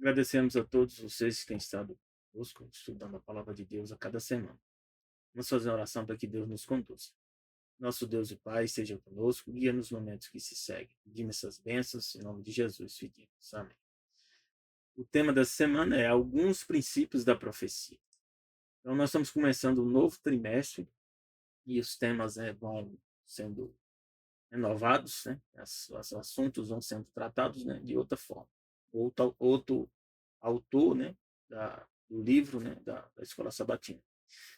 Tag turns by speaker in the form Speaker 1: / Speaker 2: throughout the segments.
Speaker 1: Agradecemos a todos vocês que têm estado conosco, estudando a palavra de Deus a cada semana. Vamos fazer uma oração para que Deus nos conduza. Nosso Deus e Pai, seja conosco, guia nos momentos que se seguem. Pedimos essas bênçãos, em nome de Jesus, pedimos. Amém. O tema dessa semana é alguns princípios da profecia. Então, nós estamos começando um novo trimestre e os temas vão sendo renovados, né? Os assuntos vão sendo tratados, né, de outra forma. Outro autor, né, do livro, né, da Escola Sabatina.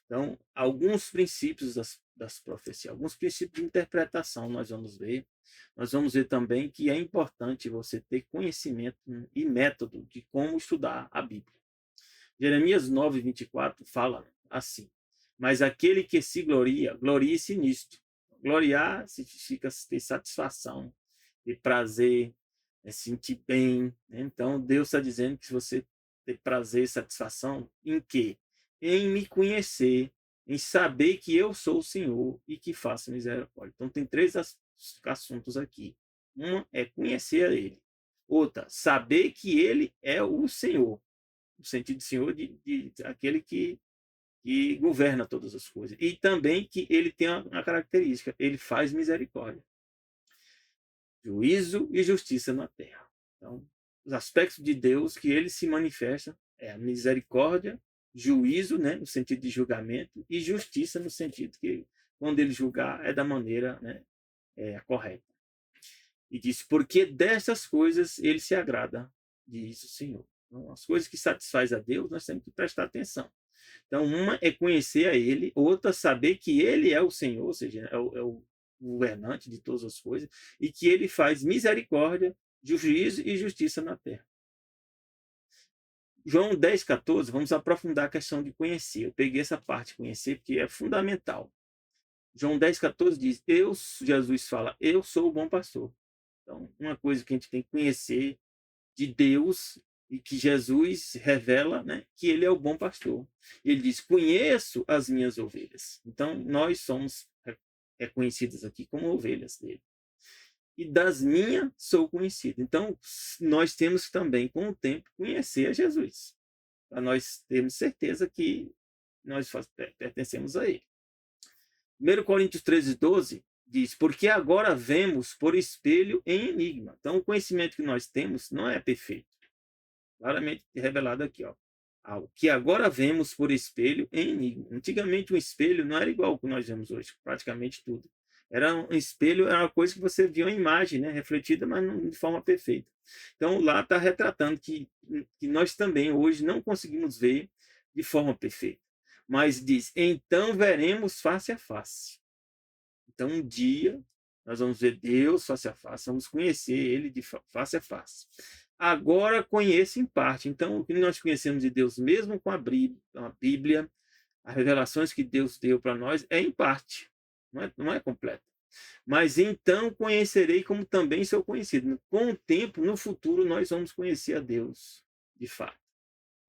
Speaker 1: Então, alguns princípios das profecias, alguns princípios de interpretação nós vamos ver. Nós vamos ver também que é importante você ter conhecimento e método de como estudar a Bíblia. Jeremias 9:24 fala assim: mas aquele que se gloria, glorie-se nisto. Gloriar significa ter satisfação, ter prazer, sentir bem, né? Então, Deus está dizendo que se você ter prazer e satisfação, em quê? Em me conhecer, em saber que eu sou o Senhor e que faço misericórdia. Então, tem três assuntos aqui. Uma é conhecer a Ele. Outra, saber que Ele é o Senhor. No sentido de Senhor, de aquele que governa todas as coisas. E também que Ele tem uma característica, Ele faz misericórdia, juízo e justiça na terra. Então, os aspectos de Deus que ele se manifesta é a misericórdia, juízo, né, no sentido de julgamento, e justiça no sentido que quando ele julgar é da maneira, né, correta. E diz, porque dessas coisas ele se agrada, diz o Senhor. Então, as coisas que satisfaz a Deus, nós temos que prestar atenção. Então, uma é conhecer a Ele, outra saber que Ele é o Senhor, ou seja, é o governante de todas as coisas, e que Ele faz misericórdia, juízo e justiça na terra. João 10:14, vamos aprofundar a questão de conhecer. Eu peguei essa parte de conhecer porque é fundamental. João 10:14 diz, Jesus fala, eu sou o bom pastor. Então, uma coisa que a gente tem que conhecer de Deus e que Jesus revela, né, que ele é o bom pastor. Ele diz, conheço as minhas ovelhas. Então, nós somos reconhecidos aqui como ovelhas dele. E das minhas sou conhecido. Então, nós temos também, com o tempo, conhecer a Jesus. Para nós termos certeza que nós pertencemos a ele. 1 Coríntios 13:12 diz, porque agora vemos por espelho em enigma. Então, o conhecimento que nós temos não é perfeito. Claramente revelado aqui, ó. Algo que agora vemos por espelho em enigma. Antigamente, um espelho não era igual ao que nós vemos hoje, praticamente tudo. Era um espelho, era uma coisa que você via uma imagem, né, refletida, mas não de forma perfeita. Então, lá está retratando que nós também hoje não conseguimos ver de forma perfeita. Mas diz, então veremos face a face. Então, um dia, nós vamos ver Deus face a face, vamos conhecer Ele de face a face. Agora conheço em parte. Então, o que nós conhecemos de Deus, mesmo com a Bíblia, as revelações que Deus deu para nós, é em parte, não é completa. Mas então conhecerei como também sou conhecido. Com o tempo, no futuro, nós vamos conhecer a Deus, de fato.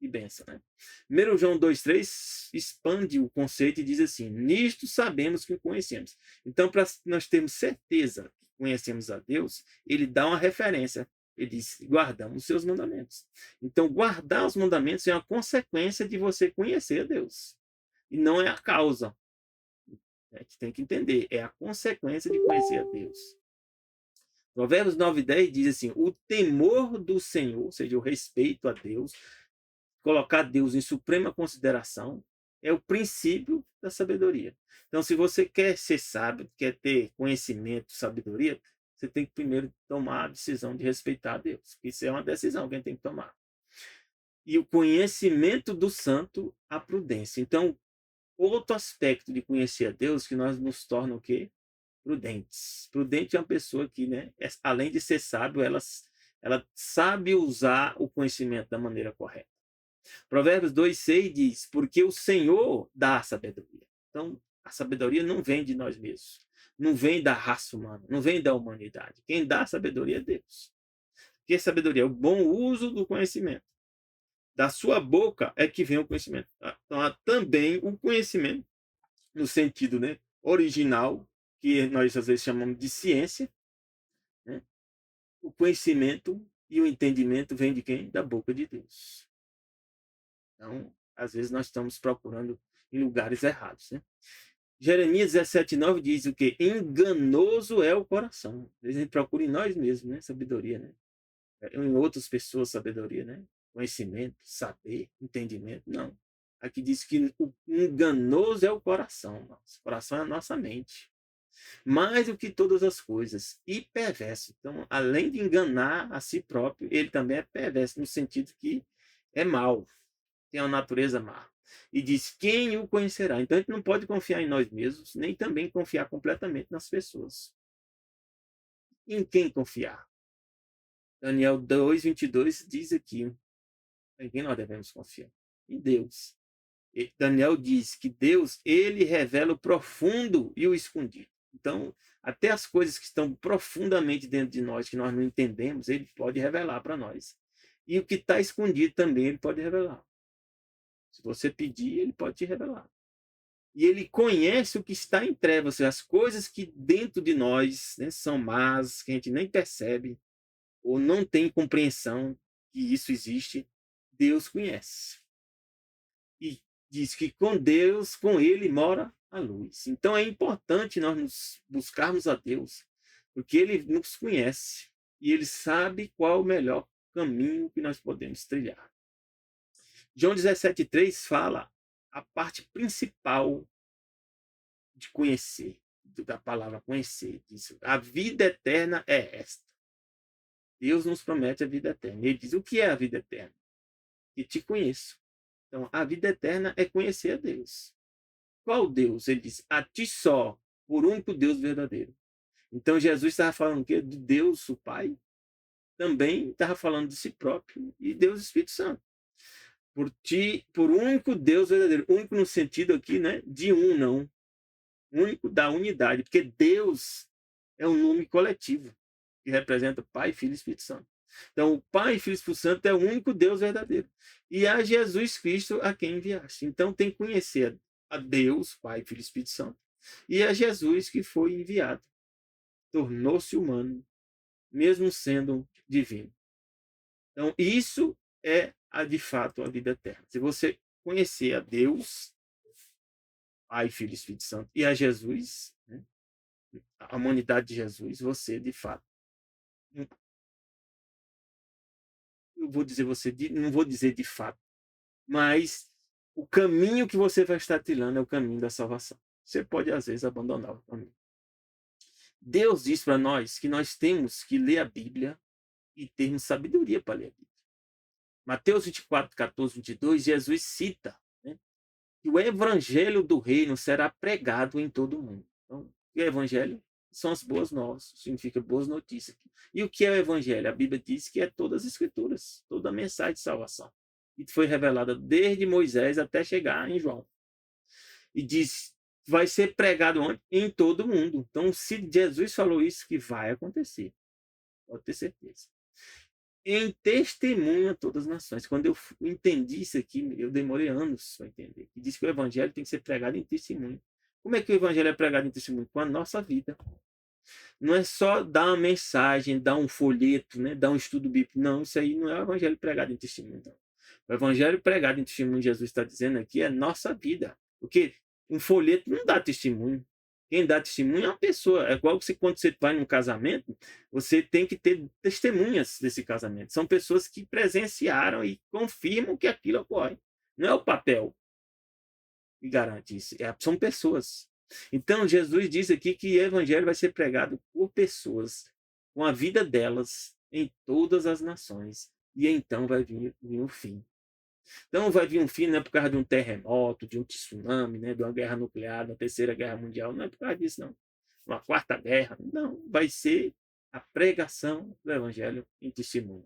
Speaker 1: E benção, né? 1 João 2:3 expande o conceito e diz assim, nisto sabemos que o conhecemos. Então, para nós termos certeza que conhecemos a Deus, ele dá uma referência. Ele diz, guardamos os seus mandamentos. Então, guardar os mandamentos é uma consequência de você conhecer a Deus. E não é a causa. A gente tem que entender, é a consequência de conhecer a Deus. Provérbios 9:10 diz assim, o temor do Senhor, ou seja, o respeito a Deus, colocar Deus em suprema consideração, é o princípio da sabedoria. Então, se você quer ser sábio, quer ter conhecimento, sabedoria, você tem que primeiro tomar a decisão de respeitar a Deus. Isso é uma decisão que a gente tem que tomar. E o conhecimento do santo, a prudência. Então, outro aspecto de conhecer a Deus que nós nos torna o quê? Prudentes. Prudente é uma pessoa que, né, além de ser sábio, ela sabe usar o conhecimento da maneira correta. Provérbios 2:6 diz, porque o Senhor dá a sabedoria. Então, a sabedoria não vem de nós mesmos. Não vem da raça humana, não vem da humanidade. Quem dá a sabedoria é Deus. Que a sabedoria é o bom uso do conhecimento. Da sua boca é que vem o conhecimento. Então, há também o conhecimento, no sentido, né, original, que nós às vezes chamamos de ciência, né? O conhecimento E o entendimento vem de quem? Da boca de Deus. Então, às vezes nós estamos procurando em lugares errados, né? Jeremias 17:9 diz o quê? Enganoso é o coração. Às vezes a gente procura em nós mesmos, né? Sabedoria, né? Em outras pessoas, sabedoria, né? Conhecimento, saber, entendimento. Não. Aqui diz que o enganoso é o coração. Nosso coração é a nossa mente. Mais do que todas as coisas. E perverso. Então, além de enganar a si próprio, ele também é perverso, no sentido que é mau. Tem uma natureza má. E diz, quem o conhecerá? Então, a gente não pode confiar em nós mesmos, nem também confiar completamente nas pessoas. Em quem confiar? Daniel 2:22 diz aqui, em quem nós devemos confiar? Em Deus. E Daniel diz que Deus, ele revela o profundo e o escondido. Então, até as coisas que estão profundamente dentro de nós, que nós não entendemos, ele pode revelar para nós. E o que está escondido também, ele pode revelar. Se você pedir, ele pode te revelar. E ele conhece o que está em trevas, as coisas que dentro de nós, né, são más, que a gente nem percebe, ou não tem compreensão que isso existe, Deus conhece. E diz que com Deus, com ele mora a luz. Então é importante nós nos buscarmos a Deus, porque ele nos conhece e ele sabe qual o melhor caminho que nós podemos trilhar. João 17:3 fala a parte principal de conhecer, da palavra conhecer. Diz, a vida eterna é esta. Deus nos promete a vida eterna. Ele diz, o que é a vida eterna? Que te conheço. Então, a vida eterna é conhecer a Deus. Qual Deus? Ele diz, a ti só, por único Deus verdadeiro. Então, Jesus estava falando o quê? De Deus, o Pai. Também estava falando de si próprio e Deus, Espírito Santo. Por ti, por único Deus verdadeiro. Único no sentido aqui, né? De um, não. Único da unidade. Porque Deus é um nome coletivo que representa Pai, Filho e Espírito Santo. Então, o Pai, Filho e Espírito Santo é o único Deus verdadeiro. E a Jesus Cristo a quem enviaste. Então, tem que conhecer a Deus, Pai, Filho e Espírito Santo, e a Jesus que foi enviado. Tornou-se humano, mesmo sendo divino. Então, isso é, de fato, a vida eterna. Se você conhecer a Deus, Pai, Filho e Espírito Santo, e a Jesus, né, a humanidade de Jesus, você, de fato, eu vou dizer você, não vou dizer de fato, mas o caminho que você vai estar trilhando é o caminho da salvação. Você pode, às vezes, abandonar o caminho. Deus diz para nós que nós temos que ler a Bíblia e termos sabedoria para ler a Bíblia. Mateus 24:14-22, Jesus cita, né, que o evangelho do reino será pregado em todo o mundo. Então, o evangelho são as boas novas, significa boas notícias. E o que é o evangelho? A Bíblia diz que é todas as escrituras, toda a mensagem de salvação. E foi revelada desde Moisés até chegar em João. E diz, vai ser pregado onde? Em todo o mundo. Então, se Jesus falou isso, que vai acontecer. Pode ter certeza. Em testemunho a todas as nações. Quando eu entendi isso aqui, eu demorei anos para entender. E diz que o evangelho tem que ser pregado em testemunho. Como é que o evangelho é pregado em testemunho? Com a nossa vida. Não é só dar uma mensagem, dar um folheto, né? Dar um estudo bíblico. Não, isso aí não é o evangelho pregado em testemunho. Não. O evangelho pregado em testemunho, Jesus está dizendo aqui, é nossa vida. Porque um folheto não dá testemunho. Quem dá testemunho é uma pessoa. É igual que quando você vai num casamento, você tem que ter testemunhas desse casamento. São pessoas que presenciaram e confirmam que aquilo ocorre. Não é o papel que garante isso. São pessoas. Então, Jesus diz aqui que o evangelho vai ser pregado por pessoas, com a vida delas, em todas as nações. E então vai vir o fim. Então vai vir um fim, não é por causa de um terremoto, de um tsunami, né, de uma guerra nuclear, da terceira guerra mundial, não é por causa disso, não. Uma quarta guerra, não. Vai ser a pregação do evangelho em testemunho.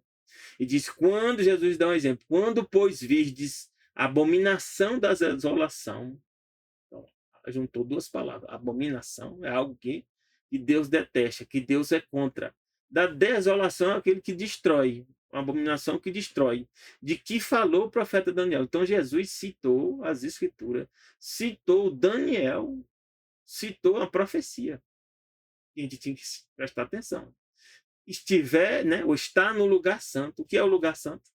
Speaker 1: E diz, quando Jesus dá um exemplo, quando, pois, virdes a abominação da desolação, então, juntou duas palavras, abominação é algo que Deus detesta, que Deus é contra. Da desolação é aquele que destrói, uma abominação que destrói, de que falou o profeta Daniel. Então Jesus citou as escrituras, citou Daniel, citou a profecia. E a gente tinha que prestar atenção. estiver, né, ou está no lugar santo. O que é o lugar santo?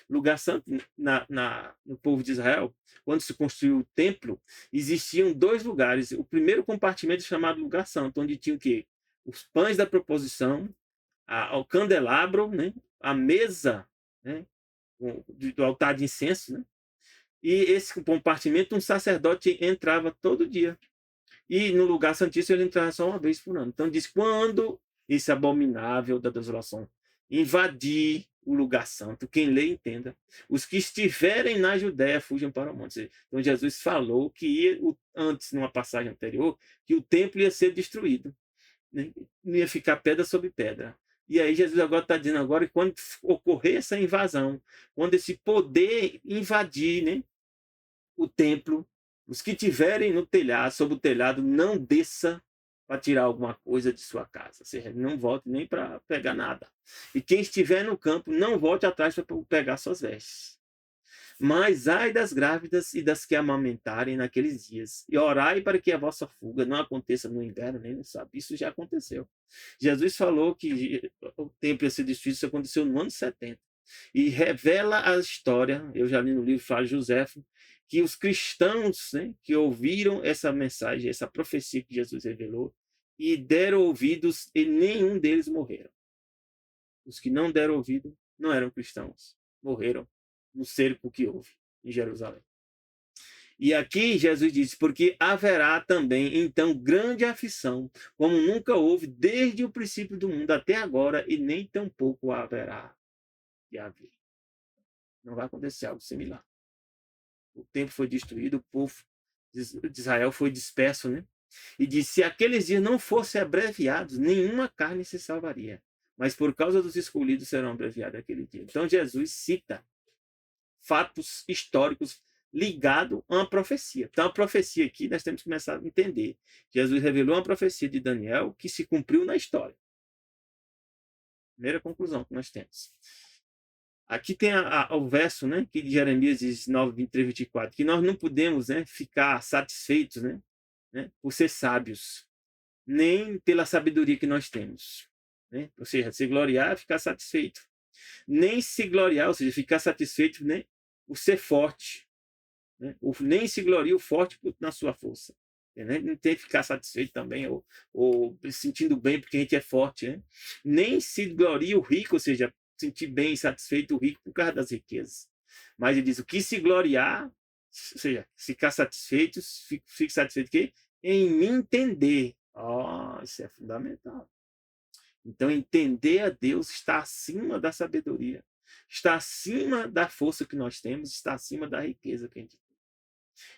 Speaker 1: Lugar santo, no povo de Israel, quando se construiu o templo, existiam dois lugares. O primeiro compartimento chamado lugar santo, onde tinha o quê? Os pães da proposição, o candelabro, né? A mesa, né? Do altar de incenso, né? E esse compartimento, um sacerdote entrava todo dia. E no lugar santíssimo ele entrava só uma vez por ano. Então diz, quando esse abominável da desolação invadir o lugar santo, quem lê entenda, os que estiverem na Judéia fujam para o monte. Então Jesus falou que ia, antes, numa passagem anterior, que o templo ia ser destruído, né? Não ia ficar pedra sobre pedra. E aí Jesus agora está dizendo agora que quando ocorrer essa invasão, quando esse poder invadir, né, o templo, os que tiverem no telhado, sob o telhado, não desça para tirar alguma coisa de sua casa. Ou seja, não volte nem para pegar nada. E quem estiver no campo, não volte atrás para pegar suas vestes. Mas ai das grávidas e das que amamentarem naqueles dias. E orai para que a vossa fuga não aconteça no inverno nem no sábado. Isso já aconteceu. Jesus falou que o templo ia ser destruído, isso aconteceu no ano 70. E revela a história, eu já li no livro Flávio Joséfo, que os cristãos, né, que ouviram essa mensagem, essa profecia que Jesus revelou, e deram ouvidos, e nenhum deles morreram. Os que não deram ouvido não eram cristãos, morreram no cerco que houve em Jerusalém. E aqui Jesus diz, porque haverá também, então, grande aflição, como nunca houve desde o princípio do mundo até agora, e nem tampouco haverá de haver. Não vai acontecer algo similar. O templo foi destruído, o povo de Israel foi disperso, né? E disse, se aqueles dias não fossem abreviados, nenhuma carne se salvaria. Mas por causa dos escolhidos serão abreviados aquele dia. Então Jesus cita fatos históricos ligados a uma profecia. Então a profecia aqui nós temos que começar a entender. Jesus revelou uma profecia de Daniel que se cumpriu na história. Primeira conclusão que nós temos. Aqui tem o verso, né, que de Jeremias diz 9, 23, 24, que nós não podemos, né, ficar satisfeitos, né, por ser sábios, nem pela sabedoria que nós temos. Né? Ou seja, se gloriar é ficar satisfeito. Nem se gloriar, ou seja, ficar satisfeito, né, por ser forte. Né? Nem se gloria o forte na sua força. Né? Não tem que ficar satisfeito também, ou sentindo bem porque a gente é forte. Né? Nem se gloria o rico, ou seja, sentir bem e satisfeito o rico por causa das riquezas. Mas ele diz, o que se gloriar, ou seja, ficar satisfeito, fique satisfeito quê? Em me entender. Isso é fundamental. Então, entender a Deus está acima da sabedoria, está acima da força que nós temos, está acima da riqueza que a gente tem.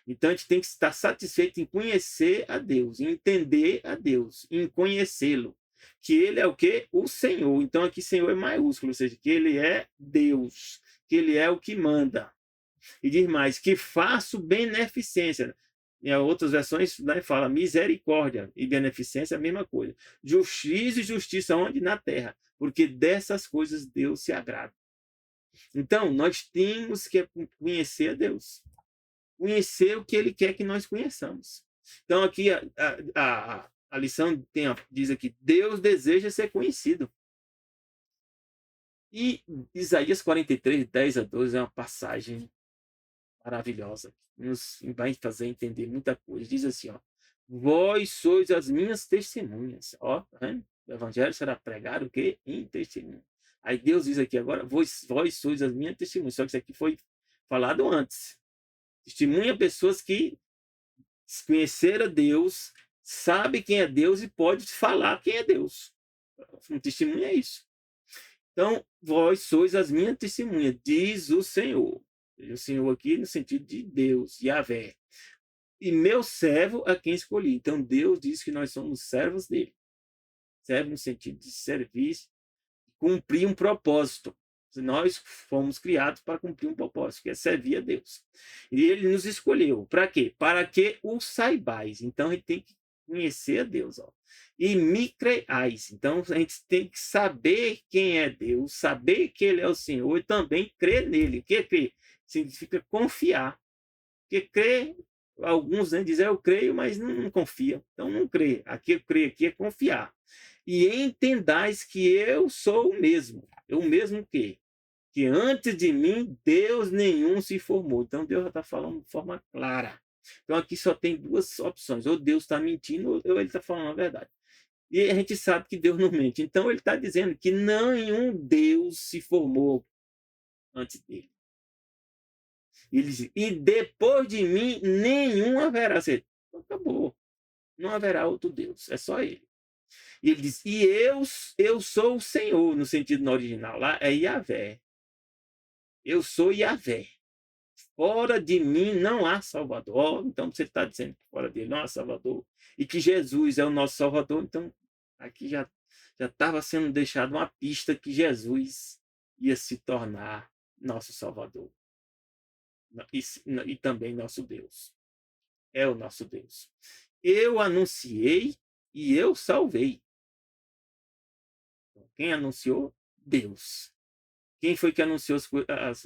Speaker 1: Então, a gente tem que estar satisfeito em conhecer a Deus, em entender a Deus, em conhecê-lo. Que ele é o quê? O Senhor. Então, aqui Senhor é maiúsculo, ou seja, que ele é Deus, que ele é o que manda. E diz mais, que faço beneficência. Em outras versões, né, fala misericórdia e beneficência é a mesma coisa. Justiça e justiça onde? Na terra. Porque dessas coisas Deus se agrada. Então, nós temos que conhecer a Deus. Conhecer o que Ele quer que nós conheçamos. Então, aqui a lição diz aqui, Deus deseja ser conhecido. E Isaías 43, 10 a 12 é uma passagem maravilhosa, nos vai fazer entender muita coisa. Diz assim, ó, vós sois as minhas testemunhas. Ó, tá, o evangelho será pregado o quê? Em testemunho. Aí Deus diz aqui agora, vós sois as minhas testemunhas. Só que isso aqui foi falado antes. Testemunha pessoas que conheceram Deus, sabe quem é Deus e pode falar quem é Deus. Um testemunho é isso. Então, vós sois as minhas testemunhas, diz o Senhor. O Senhor aqui no sentido de Deus, Yahvé. E meu servo a quem escolhi. Então Deus diz que nós somos servos dele. Servo no sentido de servir, cumprir um propósito. Nós fomos criados para cumprir um propósito, que é servir a Deus. E ele nos escolheu. Para quê? Para que o saibais. Então a gente tem que conhecer a Deus. Ó. E me creais. Então a gente tem que saber quem é Deus, saber que ele é o Senhor e também crer nele. O que é crer? Significa confiar. Porque crer Alguns, né, dizem, eu creio, mas não confia. Então não crê. Aqui eu creio aqui é confiar. E entendais que eu sou o mesmo. Eu mesmo que antes de mim Deus nenhum se formou. Então Deus já está falando de forma clara. Então aqui só tem duas opções. Ou Deus está mentindo, ou ele está falando a verdade. E a gente sabe que Deus não mente. Então ele está dizendo que nenhum Deus se formou antes dele. Ele diz, e depois de mim nenhum haverá. Acabou. Não haverá outro Deus. É só ele. E ele diz, e eu sou o Senhor, no sentido no original. Lá é Yahvé. Eu sou Yahvé. Fora de mim não há Salvador. Então você está dizendo que fora dele não há Salvador. E que Jesus é o nosso Salvador. Então aqui já estava sendo deixada uma pista que Jesus ia se tornar nosso Salvador. E também nosso Deus. É o nosso Deus. Eu anunciei e eu salvei. Quem anunciou? Deus. Quem foi que anunciou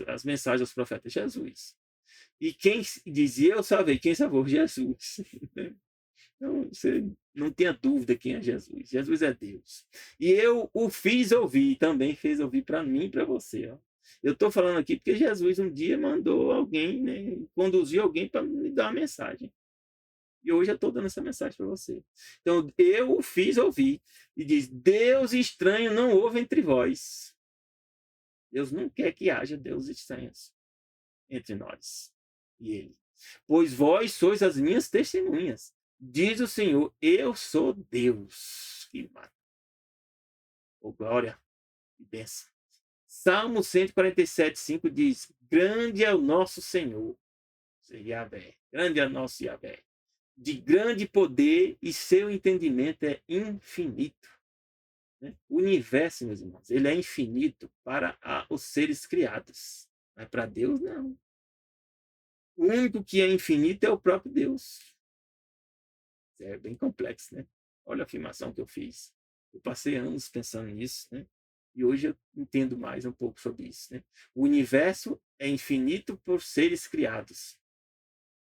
Speaker 1: as mensagens aos profetas? Jesus. E quem dizia eu salvei? Quem salvou? Jesus. Então, você não tenha dúvida quem é Jesus. Jesus é Deus. E eu o fiz ouvir, também fez ouvir para mim e para você. Ó. Eu estou falando aqui porque Jesus um dia mandou alguém, né, conduziu alguém para me dar uma mensagem. E hoje eu estou dando essa mensagem para você. Então, eu o fiz ouvir. E diz, Deus estranho não houve entre vós. Deus não quer que haja Deus estranhos entre nós e ele. Pois vós sois as minhas testemunhas. Diz o Senhor, eu sou Deus. Que mata. Oh, glória e bênção. Salmo 147:5 diz, grande é o nosso Senhor, Yahvé. Grande é o nosso Yahvé. De grande poder e seu entendimento é infinito. O universo, meus irmãos, ele é infinito para os seres criados. Mas para Deus, não. O único que é infinito é o próprio Deus. É bem complexo, né? Olha a afirmação que eu fiz. Eu passei anos pensando nisso, né? E hoje eu entendo mais um pouco sobre isso, né? O universo é infinito por seres criados,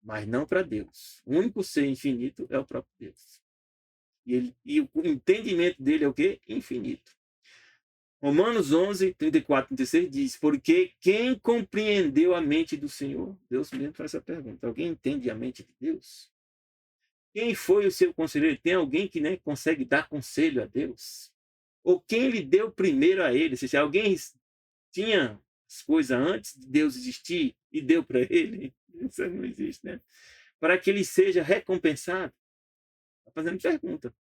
Speaker 1: mas não para Deus. O único ser infinito é o próprio Deus. E o entendimento dele é o quê? Infinito. Romanos 11:34-36 diz, porque quem compreendeu a mente do Senhor? Deus mesmo faz essa pergunta. Alguém entende a mente de Deus? Quem foi o seu conselheiro? Tem alguém que, né, consegue dar conselho a Deus? Ou quem lhe deu primeiro a ele? Se alguém tinha as coisas antes de Deus existir e deu para ele? Isso não existe, né? Para que ele seja recompensado? Está fazendo pergunta.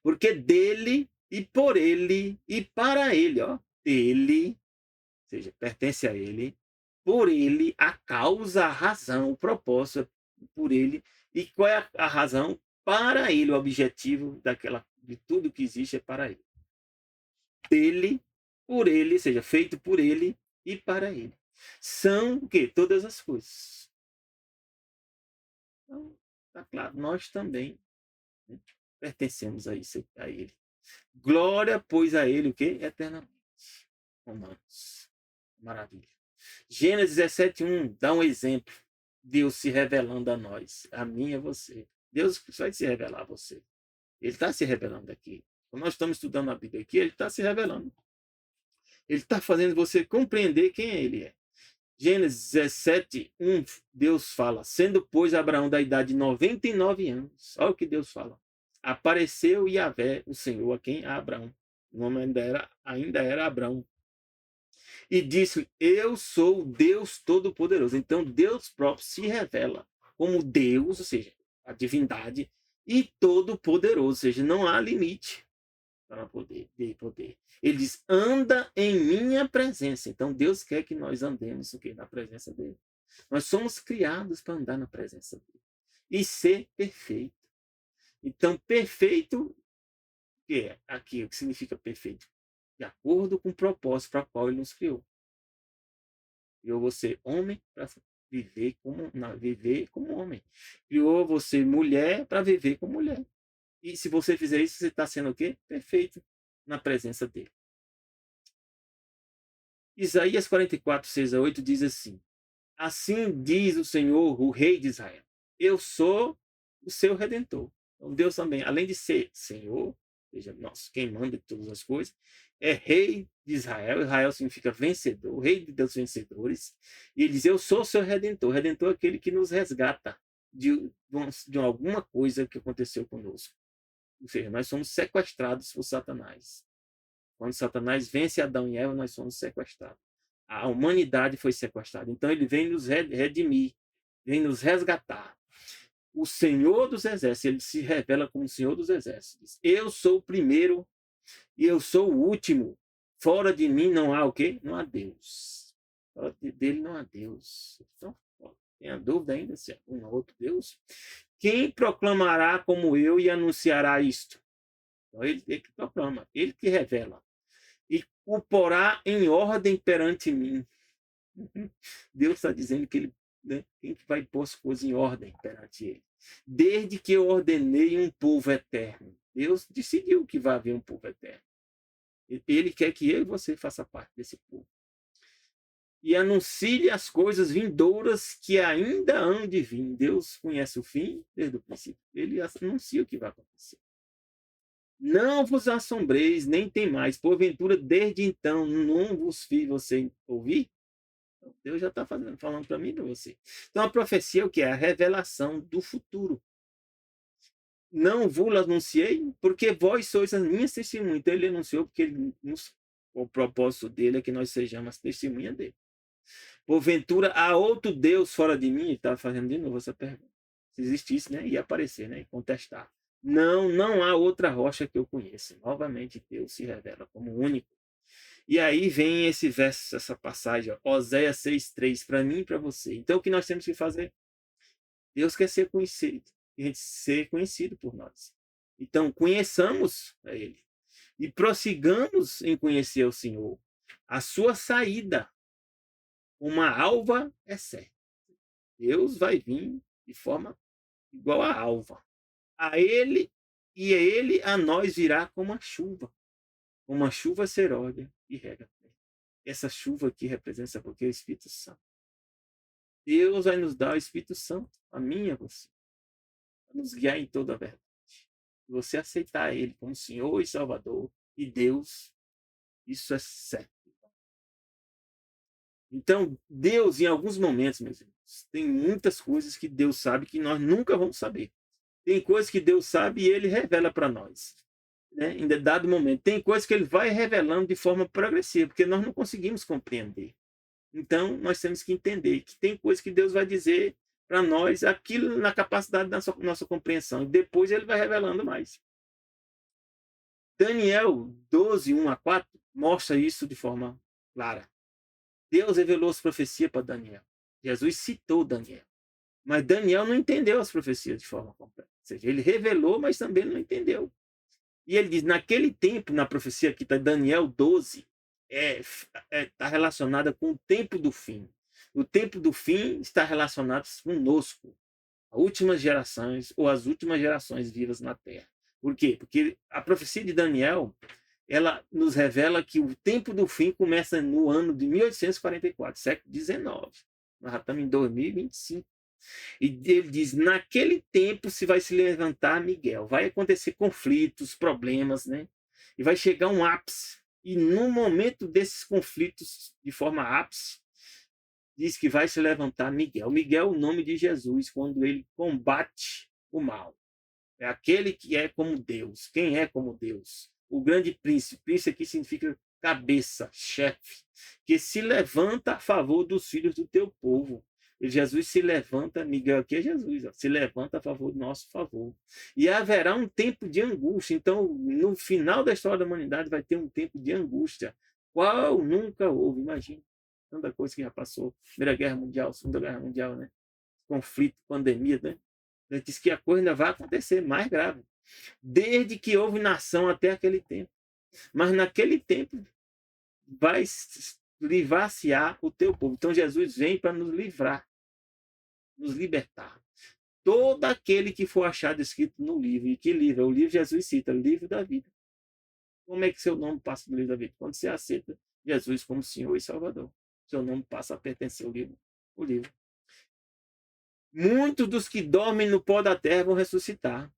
Speaker 1: Porque dele e por ele e para ele, ó, ele, ou seja, pertence a ele, por ele, a causa, a razão, o propósito por ele. E qual é a razão? Para ele, o objetivo de tudo que existe é para ele. Dele, por ele, ou seja, feito por ele e para ele. São o quê? Todas as coisas. Então, tá claro, nós também, né, pertencemos a isso, a ele. Glória, pois, a ele o quê? Eternamente. Romanos. Maravilha. Gênesis 17:1 dá um exemplo. Deus se revelando a nós, a mim e a você. Deus vai se revelar a você. Ele está se revelando aqui. Quando nós estamos estudando a Bíblia aqui, ele está se revelando. Ele está fazendo você compreender quem ele é. Gênesis 17:1, Deus fala, sendo, pois, Abraão da idade de 99 anos. Olha o que Deus fala. Apareceu Yahvé, o Senhor, a quem? A Abraão. O nome ainda era Abraão. E disse, eu sou o Deus Todo-Poderoso. Então, Deus próprio se revela como Deus, ou seja, a divindade, e Todo-Poderoso, ou seja, não há limite para poder. Ele diz, anda em minha presença. Então, Deus quer que nós andemos o quê? Na presença dele. Nós somos criados para andar na presença dele. E ser perfeito. Então, perfeito, o que é aqui? O que significa perfeito? De acordo com o propósito para o qual ele nos criou. Criou você homem para viver como homem. Criou você mulher para viver como mulher. E se você fizer isso, você está sendo o quê? Perfeito na presença dele. Isaías 44:6-8 diz assim, assim diz o Senhor, o rei de Israel. eu sou o seu Redentor. Então, Deus também, além de ser Senhor, ou seja, nosso, quem manda de todas as coisas, é Rei de Israel. Israel significa vencedor, Rei dos vencedores. E ele diz: eu sou o seu Redentor. Redentor é aquele que nos resgata de alguma coisa que aconteceu conosco. Ou seja, nós somos sequestrados por Satanás. Quando Satanás vence Adão e Eva, nós somos sequestrados. A humanidade foi sequestrada. Então ele vem nos redimir, vem nos resgatar. O Senhor dos Exércitos, ele se revela como o Senhor dos Exércitos. Eu sou o primeiro e eu sou o último. Fora de mim não há o quê? Não há Deus. Fora dele não há Deus. Então, tem a dúvida ainda se é um outro Deus? Quem proclamará como eu e anunciará isto? Então, ele que proclama, ele que revela. E o porá em ordem perante mim. Deus está dizendo que ele, né, quem que vai pôr as coisas em ordem perante ele? Desde que eu ordenei um povo eterno. Deus decidiu que vai haver um povo eterno. Ele quer que eu e você faça parte desse povo. E anuncie as coisas vindouras que ainda hão de vir. Deus conhece o fim desde o princípio. Ele anuncia o que vai acontecer. Não vos assombreis, nem temais, porventura, desde então, não vos fiz você ouvir? Deus já está falando para mim e para você. Então, a profecia é o que? É a revelação do futuro. Não vos anunciei, porque vós sois as minhas testemunhas. Então, ele anunciou porque o propósito dele é que nós sejamos as testemunhas dele. Porventura, há outro Deus fora de mim? Está fazendo de novo essa pergunta. Se existisse, né? Ia aparecer, né? E contestar. Não, não há outra rocha que eu conheça. Novamente, Deus se revela como único. E aí vem esse verso, essa passagem, ó, Oséias 6,3, para mim e para você. Então, o que nós temos que fazer? Deus quer ser conhecido, ser conhecido por nós. Então, conheçamos a Ele e prossigamos em conhecer o Senhor. A sua saída, uma alva é certa. Deus vai vir de forma igual a alva. A Ele e a Ele a nós virá como a chuva. Uma chuva serôdia e rega. Essa chuva aqui representa porque é o Espírito Santo. Deus vai nos dar o Espírito Santo, a mim e a você, para nos guiar em toda a verdade. Se você aceitar Ele como Senhor e Salvador e Deus, isso é certo. Então, Deus, em alguns momentos, meus irmãos, tem muitas coisas que Deus sabe que nós nunca vamos saber. Tem coisas que Deus sabe e Ele revela para nós, né, em dado momento. Tem coisas que Ele vai revelando de forma progressiva, porque nós não conseguimos compreender. Então, nós temos que entender que tem coisas que Deus vai dizer para nós, aquilo na capacidade da nossa compreensão. E depois ele vai revelando mais. Daniel 12, 1-4, mostra isso de forma clara. Deus revelou as profecias para Daniel. Jesus citou Daniel. Mas Daniel não entendeu as profecias de forma completa. Ou seja, ele revelou, mas também não entendeu. E ele diz, naquele tempo, na profecia que está Daniel 12, está relacionada com o tempo do fim. O tempo do fim está relacionado conosco, as últimas gerações ou as últimas gerações vivas na Terra. Por quê? Porque a profecia de Daniel, ela nos revela que o tempo do fim começa no ano de 1844, século XIX. Nós já estamos em 2025. E ele diz, naquele tempo se vai se levantar Miguel. Vai acontecer conflitos, problemas, né? E vai chegar um ápice. E no momento desses conflitos, de forma ápice, diz que vai se levantar Miguel. Miguel é o nome de Jesus, quando ele combate o mal. É aquele que é como Deus. Quem é como Deus? O grande príncipe. Príncipe aqui significa cabeça, chefe, que se levanta a favor dos filhos do teu povo. E Jesus se levanta, Miguel aqui é Jesus, ó, se levanta a favor do nosso favor. E haverá um tempo de angústia. Então, no final da história da humanidade, vai ter um tempo de angústia, qual nunca houve. Imagina, tanta coisa que já passou. Primeira Guerra Mundial, Segunda Guerra Mundial, né? Conflito, pandemia, né? Ele diz que a coisa ainda vai acontecer mais grave. Desde que houve nação até aquele tempo. Mas naquele tempo vai livrar-se-á o teu povo. Então Jesus vem para nos livrar, nos libertar. Todo aquele que for achado escrito no livro. E que livro? É o livro Jesus cita, o livro da vida. Como é que seu nome passa no livro da vida? Quando você aceita Jesus como Senhor e Salvador. Seu nome passa a pertencer ao livro. O livro. Muitos dos que dormem no pó da terra vão ressuscitar.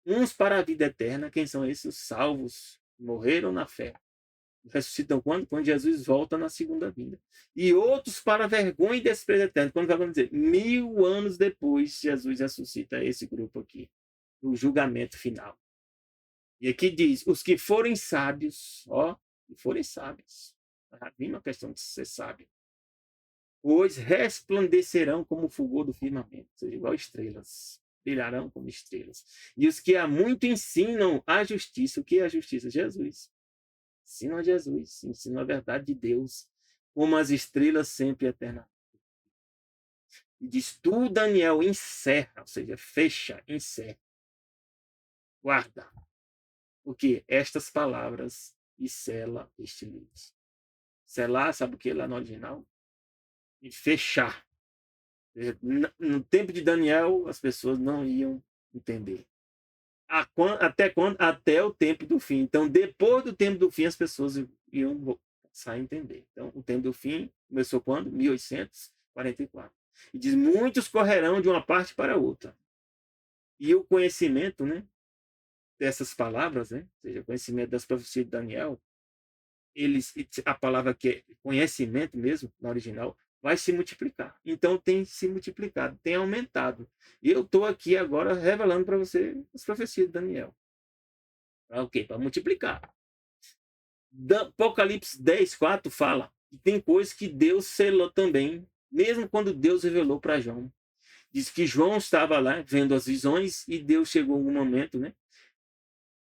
Speaker 1: Uns para a vida eterna. Quem são esses? Os salvos, morreram na fé. Ressuscitam quando? Quando Jesus volta na segunda vinda. E outros para vergonha e desprezo eterno. Quando vamos dizer, 1000 anos depois, Jesus ressuscita esse grupo aqui, no julgamento final. E aqui diz, os que forem sábios, ó, que forem sábios. A mesma questão de ser sábio. Pois resplandecerão como o fulgor do firmamento, ou seja, igual estrelas. Brilharão como estrelas. E os que há muito ensinam a justiça. O que é a justiça? Jesus. Ensinam a Jesus, ensinam a verdade de Deus, como as estrelas sempre eternas. E diz, tu, Daniel, encerra, ou seja, fecha, encerra. Guarda. Porque estas palavras e sela este livro. Selar, sabe o que lá no original? E fechar. No tempo de Daniel, as pessoas não iam entender. Até quando? Até o tempo do fim. Então, depois do tempo do fim, as pessoas iam passar a entender. Então, o tempo do fim começou quando? 1844. E diz, muitos correrão de uma parte para outra. E o conhecimento, né, dessas palavras, né, ou seja, o conhecimento das profecias de Daniel, a palavra que é conhecimento mesmo, na original, vai se multiplicar. Então tem se multiplicado, tem aumentado. E eu estou aqui agora revelando para você as profecias de Daniel. Para o quê? Para multiplicar. Apocalipse 10:4 fala que tem coisas que Deus selou também, mesmo quando Deus revelou para João. Diz que João estava lá vendo as visões e Deus chegou em um momento, né?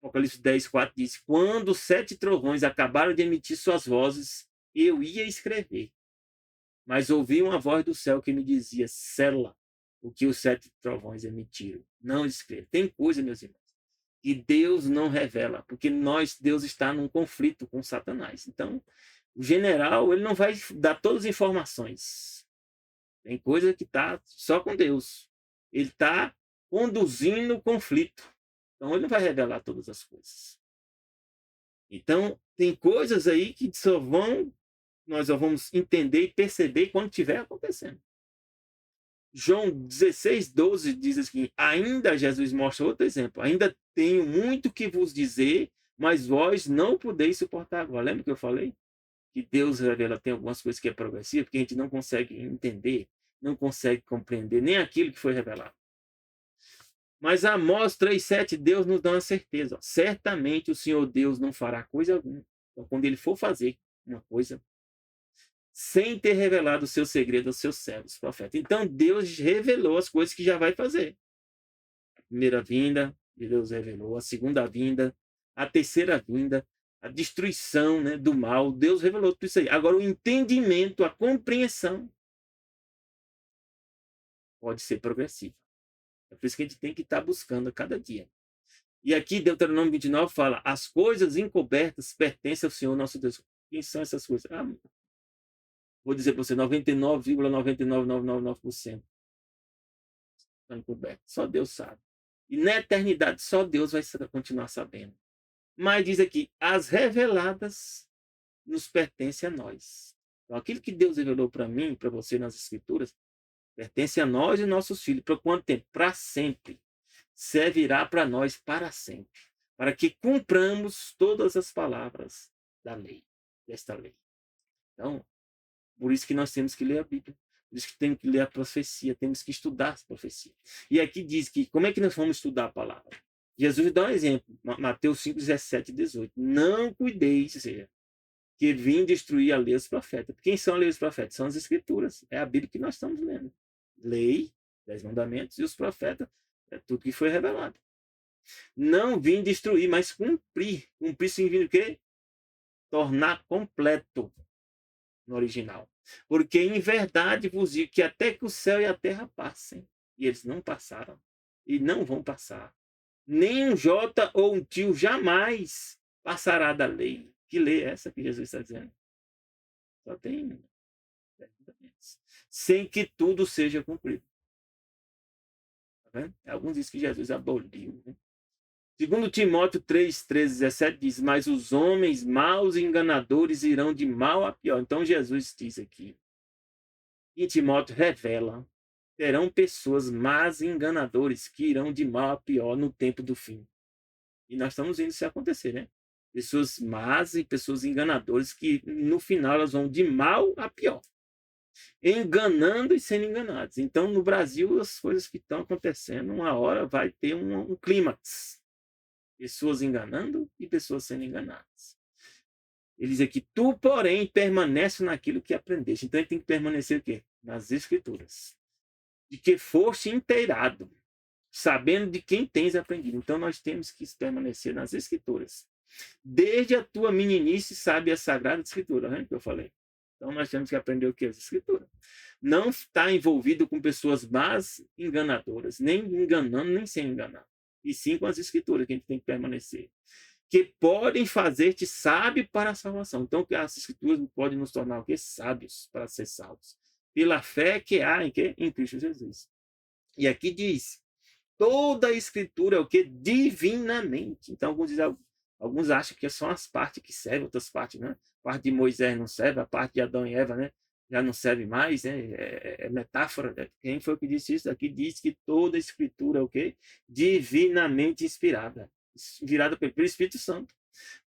Speaker 1: Apocalipse 10:4 diz, quando 7 trovões acabaram de emitir suas vozes, eu ia escrever. Mas ouvi uma voz do céu que me dizia, sela o que os 7 trovões emitiram. Não escreva. Tem coisa, meus irmãos, que Deus não revela, porque Deus está num conflito com Satanás. Então, o general, ele não vai dar todas as informações. Tem coisa que está só com Deus. Ele está conduzindo o conflito. Então, ele não vai revelar todas as coisas. Então, tem coisas aí que nós só vamos entender e perceber quando estiver acontecendo. João 16:12 diz assim, ainda Jesus mostra outro exemplo, ainda tenho muito que vos dizer, mas vós não podeis suportar agora. Lembra que eu falei? Que Deus revela, tem algumas coisas que é progressiva, porque a gente não consegue entender, não consegue compreender nem aquilo que foi revelado. Mas Amós 3:7, Deus nos dá uma certeza. Ó, certamente o Senhor Deus não fará coisa alguma. Então, quando ele for fazer uma coisa, sem ter revelado o seu segredo aos seus servos, profetas. Então, Deus revelou as coisas que já vai fazer. A primeira vinda, Deus revelou. A segunda vinda, a terceira vinda, a destruição, né, do mal. Deus revelou tudo isso aí. Agora, o entendimento, a compreensão pode ser progressiva. É por isso que a gente tem que estar buscando a cada dia. E aqui, Deuteronômio 29 fala, as coisas encobertas pertencem ao Senhor nosso Deus. Quem são essas coisas? Vou dizer para você, 99,99999% estão encobertas. Só Deus sabe. E na eternidade, só Deus vai continuar sabendo. Mas diz aqui, as reveladas nos pertencem a nós. Então, aquilo que Deus revelou para mim, para você nas Escrituras, pertence a nós e nossos filhos. Por quanto tempo? Para sempre. Servirá para nós para sempre. Para que cumpramos todas as palavras da lei, desta lei. Então, por isso que nós temos que ler a Bíblia. Por isso que temos que ler a profecia, temos que estudar as profecias. E aqui diz que, como é que nós vamos estudar a palavra? Jesus dá um exemplo, Mateus 5:17-18. Não cuideis, ou seja, que vim destruir a lei dos profetas. Quem são a lei dos profetas? São as escrituras. É a Bíblia que nós estamos lendo. Lei, 10 mandamentos, e os profetas, é tudo que foi revelado. Não vim destruir, mas cumprir. Cumprir significa o quê? Tornar completo no original. Porque em verdade vos digo que até que o céu e a terra passem, e eles não passaram, e não vão passar, nem um jota ou um tio jamais passará da lei. Que lei é essa que Jesus está dizendo? Só tem sem que tudo seja cumprido. Tá vendo? Alguns dizem que Jesus aboliu. Né? Segundo Timóteo 3:13-17 diz, mas os homens maus e enganadores irão de mal a pior. Então Jesus diz aqui, e Timóteo revela terão pessoas más e enganadores que irão de mal a pior no tempo do fim. E nós estamos vendo isso acontecer, né? Pessoas más e pessoas enganadoras que no final elas vão de mal a pior, enganando e sendo enganados. Então, no Brasil, as coisas que estão acontecendo, uma hora vai ter um clímax. Pessoas enganando e pessoas sendo enganadas. Ele diz aqui, tu, porém, permanece naquilo que aprendeste. Então, ele tem que permanecer o quê? Nas Escrituras. De que foste inteirado, sabendo de quem tens aprendido. Então, nós temos que permanecer nas Escrituras. Desde a tua meninice, sabe a Sagrada Escritura, né? Que eu falei. Então, nós temos que aprender o que? As Escrituras. Não está envolvido com pessoas más enganadoras, nem enganando, nem sem enganar. E sim com as Escrituras que a gente tem que permanecer. Que podem fazer-te sábio para a salvação. Então, as Escrituras podem nos tornar o quê? Sábios para ser salvos. Pela fé que há em, quê? Em Cristo Jesus. E aqui diz, toda a Escritura é o quê? Divinamente. Então, alguns acham que são as partes que servem, outras partes, né? A parte de Moisés não serve, a parte de Adão e Eva, né? Já não serve mais, né? É metáfora. Né? Quem foi que disse isso? Aqui diz que toda a Escritura é o quê? Divinamente inspirada. Virada pelo Espírito Santo.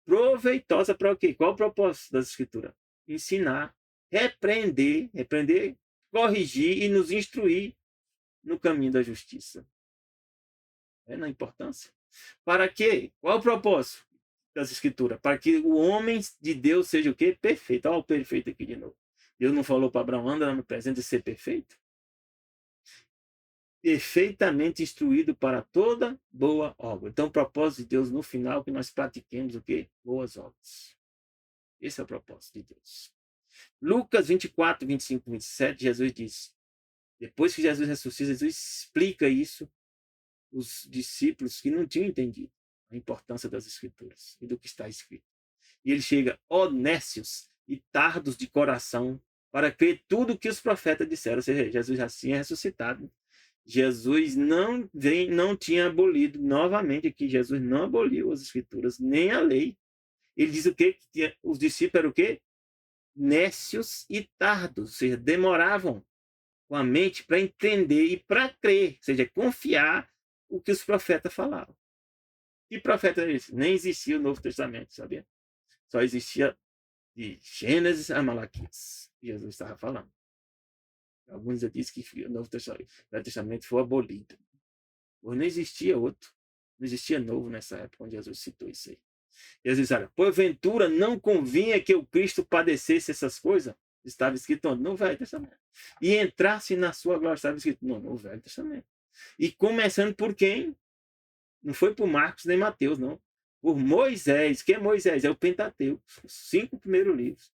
Speaker 1: Proveitosa para o quê? Qual o propósito das Escrituras? Ensinar, repreender, corrigir e nos instruir no caminho da justiça. É na importância. Para quê? Qual o propósito das Escrituras? Para que o homem de Deus seja o quê? Perfeito. Olha o perfeito aqui de novo. Deus não falou para Abraão, anda no presente de ser perfeito? Perfeitamente instruído para toda boa obra. Então, o propósito de Deus no final é que nós pratiquemos o quê? Boas obras. Esse é o propósito de Deus. Lucas 24, 25, 27, Jesus diz, depois que Jesus ressuscita, Jesus explica isso os discípulos que não tinham entendido a importância das Escrituras e do que está escrito. E ele chega, ó nécios e tardos de coração, para crer tudo o que os profetas disseram. Ou seja, Jesus já tinha ressuscitado. Jesus não tinha abolido, novamente aqui, Jesus não aboliu as Escrituras, nem a lei. Ele diz o quê? Que os discípulos eram o quê? Nécios e tardos, ou seja, demoravam com a mente para entender e para crer, ou seja, confiar o que os profetas falavam. Que profeta é esse? Nem existia o Novo Testamento, sabia? Só existia de Gênesis a Malaquias. Jesus estava falando. Alguns já dizem que o Novo Testamento foi abolido. Não existia outro. Não existia novo nessa época onde Jesus citou isso aí. Jesus disse, olha, porventura não convinha que o Cristo padecesse essas coisas? Estava escrito no Velho Testamento. E entrasse na sua glória, estava escrito no Velho Testamento. E começando por quem? Não foi por Marcos nem Mateus, não. Por Moisés. Quem é Moisés? É o Pentateuco, os 5 primeiros livros.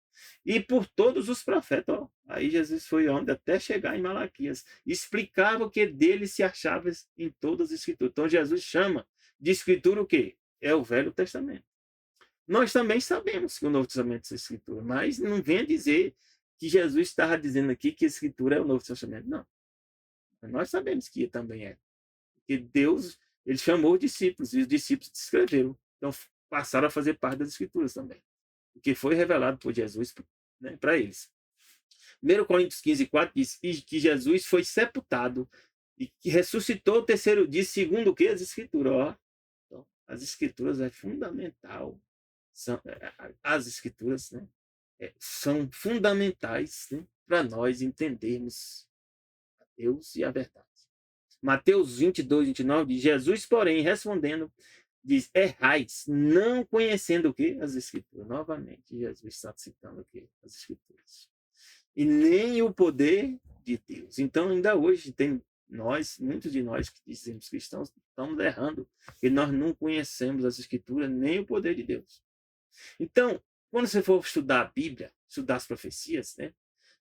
Speaker 1: E por todos os profetas. Ó. Aí Jesus foi onde? Até chegar em Malaquias. Explicava o que dele se achava em todas as escrituras. Então Jesus chama de escritura o quê? É o Velho Testamento. Nós também sabemos que o Novo Testamento é escritura, mas não venha dizer que Jesus estava dizendo aqui que a escritura é o Novo Testamento. Não. Nós sabemos que também é. Porque Deus, ele chamou os discípulos, e os discípulos escreveram. Então, passaram a fazer parte das escrituras também. O que foi revelado por Jesus, né, para eles. 1 Coríntios 15, 4 diz que Jesus foi sepultado e que ressuscitou o terceiro dia, segundo o que? As escrituras. Ó. Então, as escrituras é fundamental. As escrituras, né, são fundamentais, né, para nós entendermos a Deus e a verdade. Mateus 22, 29 diz, Jesus, porém, respondendo, diz, errais, não conhecendo o quê? As Escrituras. Novamente, Jesus está citando o quê? As Escrituras. E nem o poder de Deus. Então, ainda hoje, tem muitos de nós que dizemos cristãos, estamos errando, e nós não conhecemos as Escrituras, nem o poder de Deus. Então, quando você for estudar a Bíblia, estudar as profecias, né?